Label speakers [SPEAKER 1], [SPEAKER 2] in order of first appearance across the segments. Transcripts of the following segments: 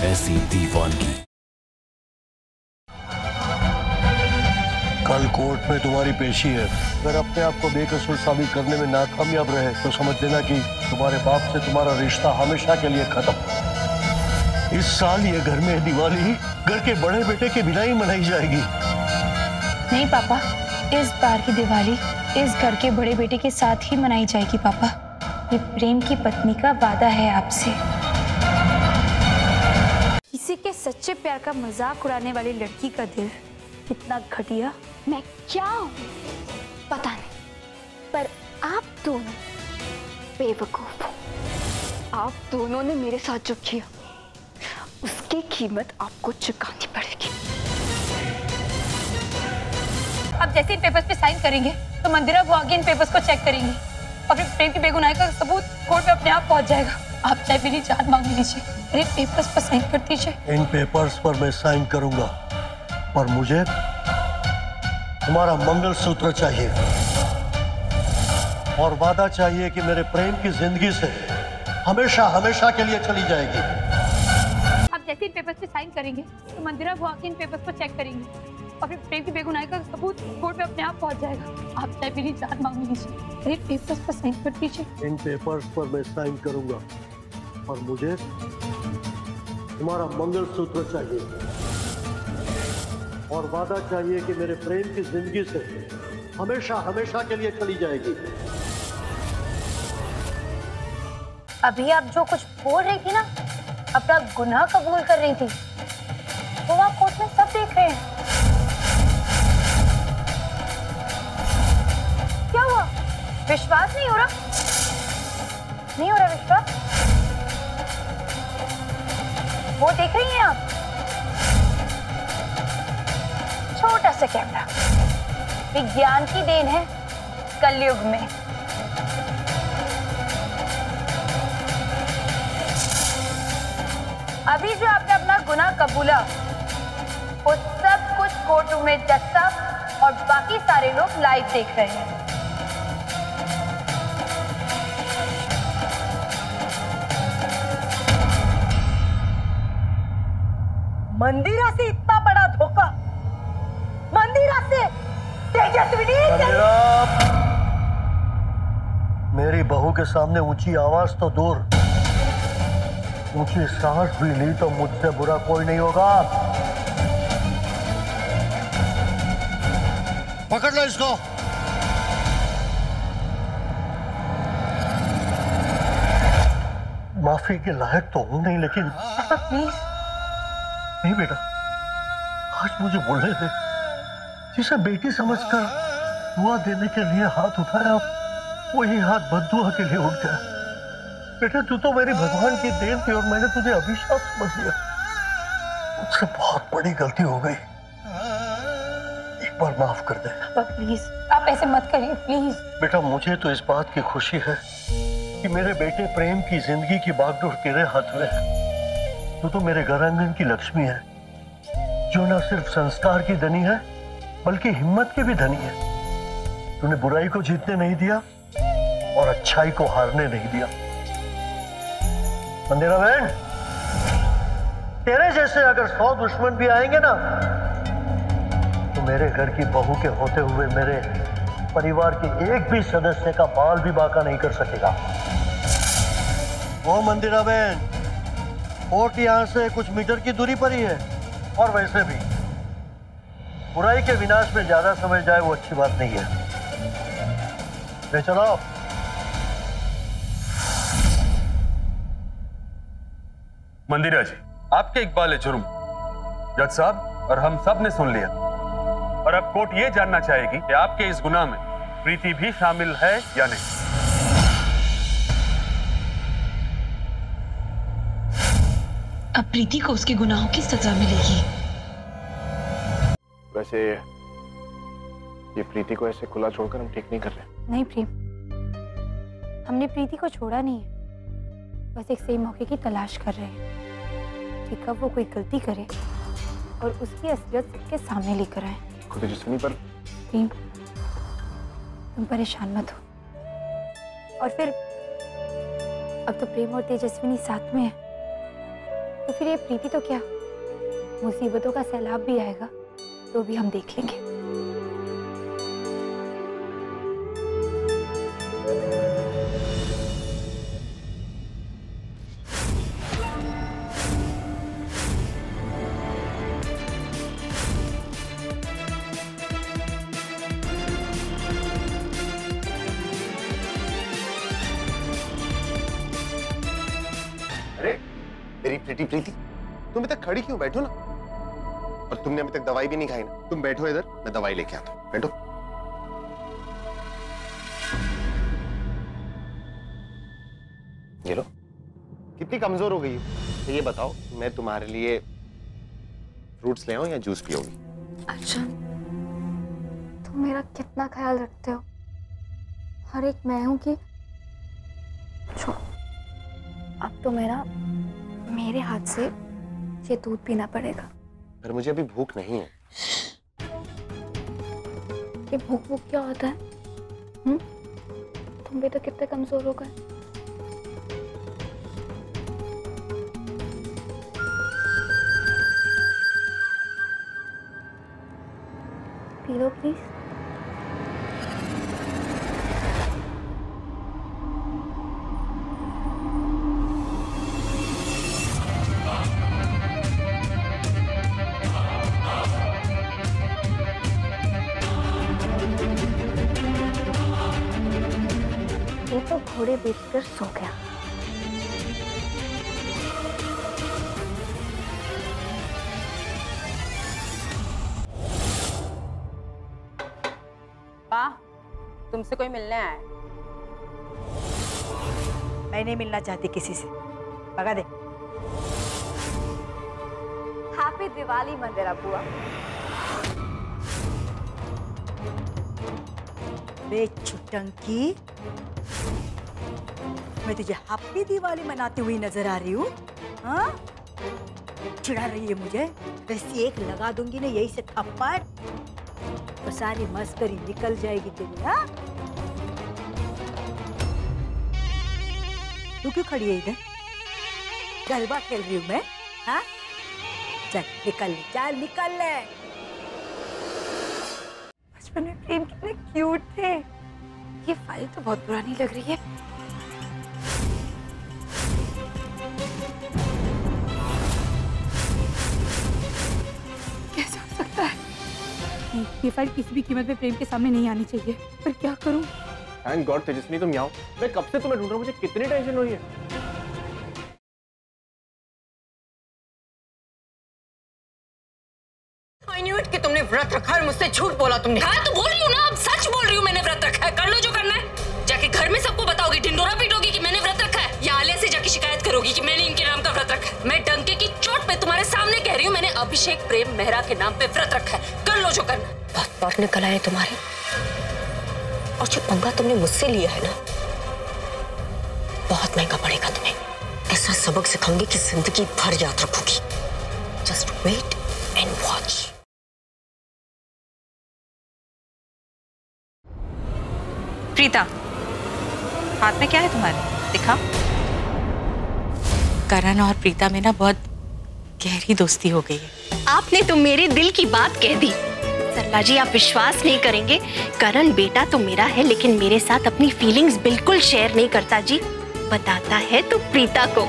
[SPEAKER 1] ऐसी दीवानगी।
[SPEAKER 2] कल कोर्ट में तुम्हारी पेशी है। अगर अपने आप को बेकसूर साबित करने में नाकामयाब रहे तो समझ लेना कि तुम्हारे बाप से तुम्हारा रिश्ता हमेशा के लिए खत्म। इस साल ये घर में दिवाली घर के बड़े बेटे के बिना ही मनाई जाएगी।
[SPEAKER 3] नहीं पापा, इस बार की दिवाली इस घर के बड़े बेटे के साथ ही मनाई जाएगी पापा। ये प्रेम की पत्नी का वादा है आपसे। किसी के सच्चे प्यार का मजाक उड़ाने वाली लड़की का दिल कितना घटिया।
[SPEAKER 4] मैं क्या हूँ पता नहीं, पर आप दोनों बेवकूफ हो। आप दोनों ने मेरे साथ जो किया उसकी कीमत आपको चुकानी पड़ेगी।
[SPEAKER 3] आप जैसे इन पेपर्स पे साइन करेंगे तो मंदिरा वो आगे इन पेपर्स को चेक करेंगी और फिर प्रेम की बेगुनाही का सबूत कोर्ट में अपने आप पहुंच जाएगा। आप चाहे मेरी जान मांग लीजिए, इन पेपर्स पर साइन कर दीजिए।
[SPEAKER 2] इन पेपर्स पर मैं साइन करूंगा, पर मुझे तुम्हारा मंगलसूत्र चाहिए और वादा चाहिए कि मेरे प्रेम की जिंदगी से हमेशा हमेशा के लिए चली जाएगी।
[SPEAKER 3] आप जैसे इन पेपर्स पे साइन करेंगे तो मंदिरा वो आगे इन पेपर्स को चेक करेंगी और फिर प्रेम की बेगुनाही का सबूत कोर्ट में अपने आप पहुंच जाएगा। आप चाहे मेरी जान मांग लीजिए, इन पेपर्स पर साइन कर दीजिए।
[SPEAKER 2] इन पेपर्स पर मैं साइन करूंगा और मुझे तुम्हारा मंगलसूत्र चाहिए और वादा चाहिए कि मेरे प्रेम की जिंदगी से हमेशा हमेशा के लिए चली जाएगी।
[SPEAKER 3] अभी आप जो कुछ बोल रही थी ना, अपना गुनाह कबूल कर रही थी, वो वहाँ कोर्ट में सब देख रहे हैं। क्या हुआ? विश्वास नहीं हो रहा? नहीं हो रहा विश्वास? वो देख रही हैं आप? छोटा सा कैमरा, विज्ञान की देन है कलयुग में। अभी जो आपने अपना गुनाह कबूला, वो सब कुछ कोर्ट रूम में जज साहब और बाकी सारे लोग लाइव देख रहे हैं।
[SPEAKER 5] मंदिरा से इतना बड़ा धोखा, मंदिरा से तेजस्विनी से।
[SPEAKER 2] मेरी बहू के सामने ऊंची आवाज तो दूर, ऊंची सांस भी ली तो मुझसे बुरा कोई नहीं होगा। पकड़ लो इसको। माफी के लायक तो हूं नहीं, लेकिन
[SPEAKER 3] प्लीज
[SPEAKER 2] नहीं बेटा, आज मुझे बोलने दे। जिसे बेटी समझकर दुआ देने के लिए हाथ उठाया, वही हाथ बद्दुआ के लिए उठ गया। बेटा तू तो मेरी भगवान की देन थी और मैंने तुझे अभिशाप समझ लिया। मुझसे बहुत बड़ी गलती हो गई, एक बार माफ कर दे।
[SPEAKER 3] प्लीज आप ऐसे मत करिए प्लीज।
[SPEAKER 2] बेटा मुझे तो इस बात की खुशी है कि मेरे बेटे प्रेम की जिंदगी की बागडोर तेरे हाथ में है। तू तो मेरे घर आंगन की लक्ष्मी है, जो न सिर्फ संस्कार की धनी है बल्कि हिम्मत की भी धनी है। तूने बुराई को जीतने नहीं दिया और अच्छाई को हारने नहीं दिया। मंदिरा बहन, तेरे जैसे अगर 100 दुश्मन भी आएंगे ना, तो मेरे घर की बहू के होते हुए मेरे परिवार के एक भी सदस्य का बाल भी बांका नहीं कर सकेगा। वो मंदिरा बहन, कोर्ट यहां से कुछ मीटर की दूरी पर ही है, और वैसे भी बुराई के विनाश में ज्यादा समय जाए वो अच्छी बात नहीं है। ले चलो।
[SPEAKER 6] मंदिरा जी, आपके इकबाल जुर्म जज साहब और हम सब ने सुन लिया, और अब कोर्ट ये जानना चाहेगी कि आपके इस गुनाह में प्रीति भी शामिल है या नहीं।
[SPEAKER 7] अब प्रीति को उसके गुनाहों की सजा मिलेगी।
[SPEAKER 8] वैसे ये प्रीति को ऐसे खुला छोड़कर हम ठीक नहीं कर रहे।
[SPEAKER 3] नहीं प्रेम, हमने प्रीति को छोड़ा नहीं है, बस एक सही मौके की तलाश कर रहे हैं कि कब वो कोई गलती करे और उसकी असलियत सबके सामने लेकर आए।
[SPEAKER 8] तेजस्विनी पर
[SPEAKER 3] प्रेम, तुम परेशान मत हो। और फिर अब तो प्रेम और तेजस्विनी साथ में है, तो फिर ये प्रीति तो क्या, मुसीबतों का सैलाब भी आएगा तो भी हम देख लेंगे।
[SPEAKER 8] मेरी प्रीति प्रीति, तुम अभी तक खड़ी क्यों? बैठो ना। और तुमने अभी तक दवाई भी नहीं खाई ना। तुम बैठो इधर, मैं दवाई लेके आता हूँ। बैठो। ये लो। कितनी कमजोर हो गई हो? तो ये बताओ, मैं तुम्हारे लिए फ्रूट्स ले आऊं या जूस पियोगी?
[SPEAKER 4] अर्जुन, तुम मेरा कितना ख्याल रखते हो। हर एक मैं हूं कि छोड़, अब तो मेरे हाथ से ये दूध पीना पड़ेगा।
[SPEAKER 8] पर मुझे अभी भूख नहीं है।
[SPEAKER 4] ये भूख क्या होता है? तुम भी तो कितने कमजोर हो गए। P low please. ये तो घोड़े बेचकर सो गया।
[SPEAKER 1] वाह, तुमसे कोई मिलने आया है?
[SPEAKER 5] मैं नहीं मिलना चाहती किसी से, भगा दे।
[SPEAKER 4] हैप्पी दिवाली मंदिरा बुआ।
[SPEAKER 5] बे छुटंकी, मैं तुझे हैप्पी दिवाली मनाती हुई नजर आ रही हूँ? हाँ, चिढ़ा रही है मुझे। वैसे एक लगा दूंगी ना यही से थप्पड़, तो सारी मस्करी निकल जाएगी तेरी। हाँ, तू क्यों खड़ी है इधर? गरबा खेल रही हूँ मैं। हाँ, चल निकल ले, चल निकल ले।
[SPEAKER 3] बचपन में प्रेम कितने क्यूट थे। ये फाइल तो बहुत पुरानी लग रही है। कैसे हो सकता है? नहीं, ये फाइल किसी भी कीमत पे प्रेम के सामने नहीं आनी चाहिए। पर क्या करूं?
[SPEAKER 8] थैंक गॉड तेजस्विनी तुम यहाँ हो। मैं कब से तुम्हें ढूंढ रहा हूँ, मुझे कितनी टेंशन हुई है।
[SPEAKER 1] I knew it कि तुमने व्रत रखा और मुझसे झूठ बोला तुमने।
[SPEAKER 7] हाँ तो बोल रही हूँ ना, अब सच बोल रही हूँ। मैंने व्रत रखा है, कर लो जो करना है। जाके घर में सबको बताओगी, ढिंडोरा पीटोगी कि मैंने व्रत रखा है, या आलिया से जाके शिकायत करोगी कि मैंने इनके नाम का व्रत रखा है। मैं डंके की चोट पे तुम्हारे सामने कह रही हूँ, मैंने अभिषेक प्रेम मेहरा के नाम पे व्रत रखा है। कर लो जो करना है। बहुत बार निकल आए तुम्हारे, और जो पंगा तुमने मुझसे लिया है ना, बहुत महंगा पड़ेगा तुम्हें। ऐसा सबक सिखाऊंगी कि जिंदगी भर याद रखोगी। Just wait and watch.
[SPEAKER 9] Preeta, हाथ में क्या है तुम्हारे? दिखा। करण और प्रीता में ना बहुत गहरी दोस्ती हो गई है।
[SPEAKER 7] आपने तो मेरे दिल की बात कह दी। सरला जी, आप विश्वास नहीं करेंगे, करण बेटा तो मेरा है, लेकिन मेरे साथ अपनी फीलिंग्स बिल्कुल शेयर नहीं करता जी। बताता है तो प्रीता को।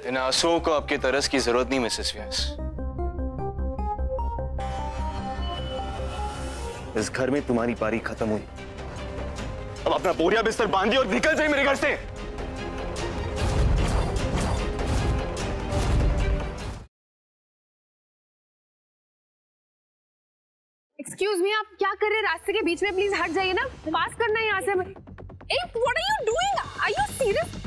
[SPEAKER 10] इन आंसुओं को आपके तरस की जरूरत नहीं मिसेस व्यास। इस घर में तुम्हारी पारी खत्म हुई। अब अपना बोरिया बिस्तर बांधिए और निकल जाइए मेरे घर से।
[SPEAKER 11] एक्सक्यूज मी, आप क्या कर रहे हैं? रास्ते के बीच में प्लीज हट जाइए ना, पास करना है यहाँ से। What are you doing? Are you serious?